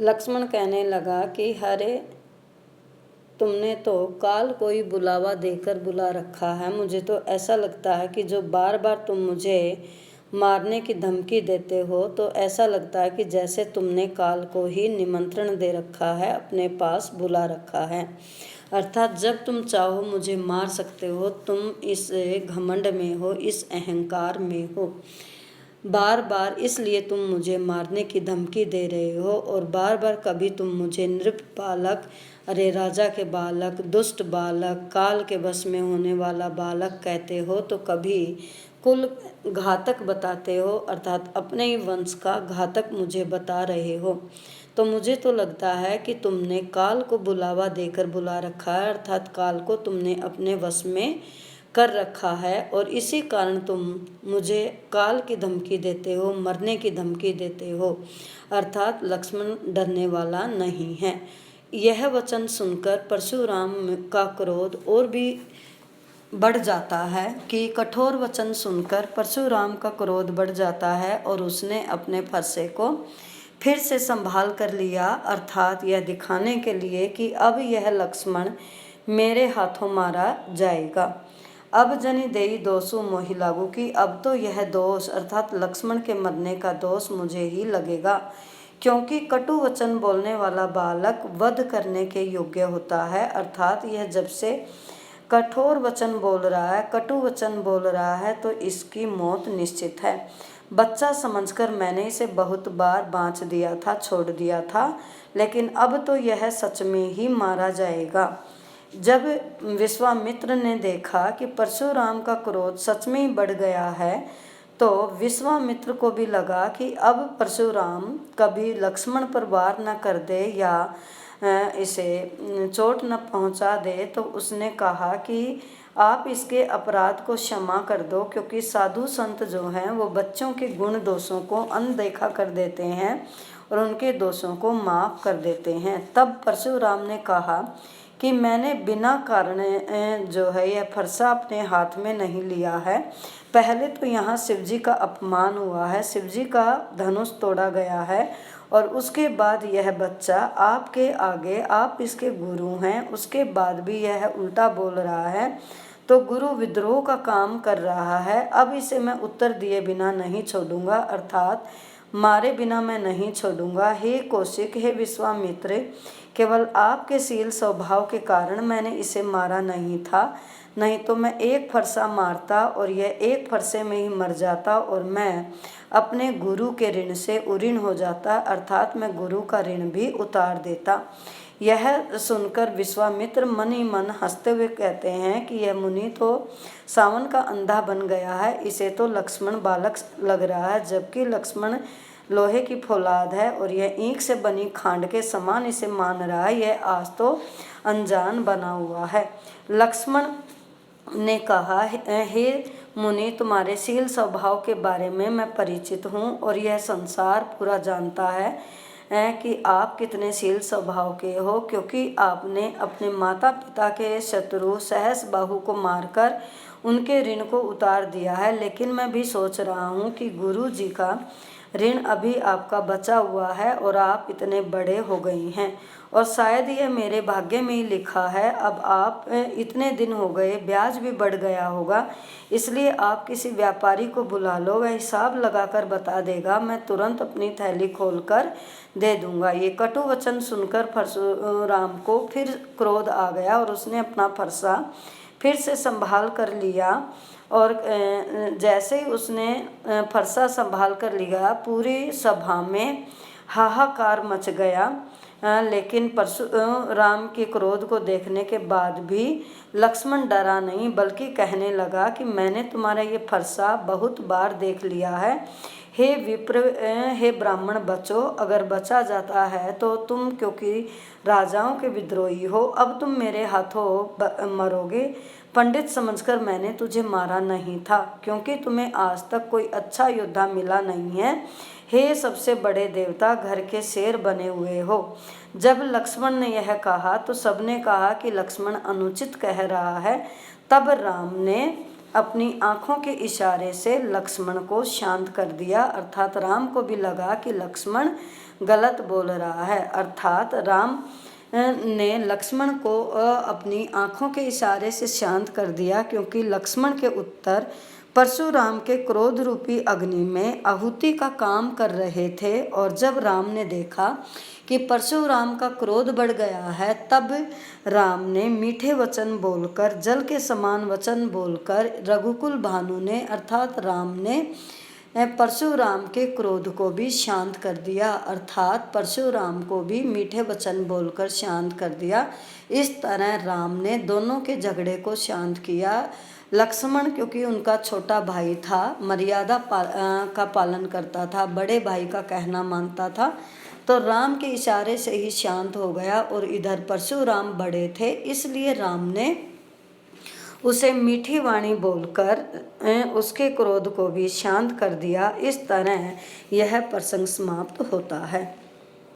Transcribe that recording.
लक्ष्मण कहने लगा कि अरे तुमने तो काल को ही बुलावा देकर बुला रखा है। मुझे तो ऐसा लगता है कि जो बार बार तुम मुझे मारने की धमकी देते हो, तो ऐसा लगता है कि जैसे तुमने काल को ही निमंत्रण दे रखा है, अपने पास बुला रखा है। अर्थात जब तुम चाहो मुझे मार सकते हो। तुम इस घमंड में हो, इस अहंकार में हो। बार बार इसलिए तुम मुझे मारने की धमकी दे रहे हो, और बार बार कभी तुम मुझे नृप बालक, अरे राजा के बालक, दुष्ट बालक, काल के वश में होने वाला बालक कहते हो, तो कभी कुल घातक बताते हो, अर्थात अपने ही वंश का घातक मुझे बता रहे हो। तो मुझे तो लगता है कि तुमने काल को बुलावा देकर बुला रखा है, अर्थात काल को तुमने अपने वश में कर रखा है, और इसी कारण तुम मुझे काल की धमकी देते हो, मरने की धमकी देते हो। अर्थात लक्ष्मण डरने वाला नहीं है। यह वचन सुनकर परशुराम का क्रोध और भी बढ़ जाता है कि कठोर वचन सुनकर परशुराम का क्रोध बढ़ जाता है, और उसने अपने फरसे को फिर से संभाल कर लिया, अर्थात यह दिखाने के लिए कि अब यह लक्ष्मण मेरे हाथों मारा जाएगा। अब जनि देई दोषु मोहि लागू, कि अब तो यह दोष अर्थात लक्ष्मण के मरने का दोष मुझे ही लगेगा, क्योंकि कटु वचन बोलने वाला बालक वध करने के योग्य होता है। अर्थात यह जब से कठोर वचन बोल रहा है, कटु वचन बोल रहा है, तो इसकी मौत निश्चित है। बच्चा समझकर मैंने इसे बहुत बार बाँच दिया था, छोड़ दिया था, लेकिन अब तो यह सच में ही मारा जाएगा। जब विश्वामित्र ने देखा कि परशुराम का क्रोध सच में ही बढ़ गया है, तो विश्वामित्र को भी लगा कि अब परशुराम कभी लक्ष्मण पर वार न कर दे या इसे चोट न पहुंचा दे, तो उसने कहा कि आप इसके अपराध को क्षमा कर दो, क्योंकि साधु संत जो हैं वो बच्चों के गुण दोषों को अनदेखा कर देते हैं और उनके दोषों को माफ़ कर देते हैं। तब परशुराम ने कहा कि मैंने बिना कारण जो है यह फरसा अपने हाथ में नहीं लिया है। पहले तो यहाँ शिवजी का अपमान हुआ है, शिवजी का धनुष तोड़ा गया है, और उसके बाद यह बच्चा आपके आगे, आप इसके गुरु हैं, उसके बाद भी यह उल्टा बोल रहा है, तो गुरु विद्रोह का काम कर रहा है। अब इसे मैं उत्तर दिए बिना नहीं छोड़ूंगा, अर्थात मारे बिना मैं नहीं छोड़ूंगा। हे कौशिक, हे विश्वामित्र, केवल आपके शील स्वभाव के कारण मैंने इसे मारा नहीं था, नहीं तो मैं एक फरसा मारता और यह एक फरसे में ही मर जाता, और मैं अपने गुरु के ऋण से उऋण हो जाता, अर्थात मैं गुरु का ऋण भी उतार देता। यह सुनकर विश्वामित्र मन ही मन हंसते हुए कहते हैं कि यह मुनि तो सावन का अंधा बन गया है, इसे तो लक्ष्मण बालक लग रहा है, जबकि लक्ष्मण लोहे की फौलाद है, और यह ईंख से बनी खांड के समान इसे मान रहा है। यह आज तो अनजान बना हुआ है। लक्ष्मण ने कहा, हे मुनि, तुम्हारे शील स्वभाव के बारे में मैं परिचित हूँ, और यह संसार पूरा जानता है कि आप कितने शील स्वभाव के हो, क्योंकि आपने अपने माता पिता के शत्रु सहस्रबाहु को मारकर उनके ऋण को उतार दिया है। लेकिन मैं भी सोच रहा हूँ कि गुरु जी का ऋण अभी आपका बचा हुआ है, और आप इतने बड़े हो गई हैं, और शायद यह मेरे भाग्य में ही लिखा है। अब आप इतने दिन हो गए, ब्याज भी बढ़ गया होगा, इसलिए आप किसी व्यापारी को बुला लो, वह हिसाब लगाकर बता देगा, मैं तुरंत अपनी थैली खोलकर दे दूंगा। ये कटु वचन सुनकर परशुराम को फिर क्रोध आ गया, और उसने अपना फरसा फिर से संभाल कर लिया, और जैसे ही उसने फरसा संभाल कर लिया, पूरी सभा में हाहाकार मच गया। लेकिन परशुराम के क्रोध को देखने के बाद भी लक्ष्मण डरा नहीं, बल्कि कहने लगा कि मैंने तुम्हारा ये फरसा बहुत बार देख लिया है। हे विप्र, हे ब्राह्मण बचो, अगर बचा जाता है तो तुम, क्योंकि राजाओं के विद्रोही हो, अब तुम मेरे हाथों मरोगे। पंडित समझकर मैंने तुझे मारा नहीं था, क्योंकि तुम्हें आज तक कोई अच्छा योद्धा मिला नहीं है। हे सबसे बड़े देवता, घर के शेर बने हुए हो। जब लक्ष्मण ने यह कहा तो सबने कहा कि लक्ष्मण अनुचित कह रहा है। तब राम ने अपनी आंखों के इशारे से लक्ष्मण को शांत कर दिया, अर्थात राम को भी लगा कि लक्ष्मण गलत बोल रहा है। अर्थात राम ने लक्ष्मण को अपनी आंखों के इशारे से शांत कर दिया, क्योंकि लक्ष्मण के उत्तर परशुराम के क्रोध रूपी अग्नि में आहुति का काम कर रहे थे। और जब राम ने देखा कि परशुराम का क्रोध बढ़ गया है, तब राम ने मीठे वचन बोलकर, जल के समान वचन बोलकर रघुकुल भानु ने अर्थात राम ने परशुराम के क्रोध को भी शांत कर दिया, अर्थात परशुराम को भी मीठे वचन बोलकर शांत कर दिया। इस तरह राम ने दोनों के झगड़े को शांत किया। लक्ष्मण क्योंकि उनका छोटा भाई था, मर्यादा का पालन करता था, बड़े भाई का कहना मानता था, तो राम के इशारे से ही शांत हो गया। और इधर परशुराम बड़े थे, इसलिए राम ने उसे मीठी वाणी बोलकर उसके क्रोध को भी शांत कर दिया। इस तरह यह प्रसंग समाप्त होता है।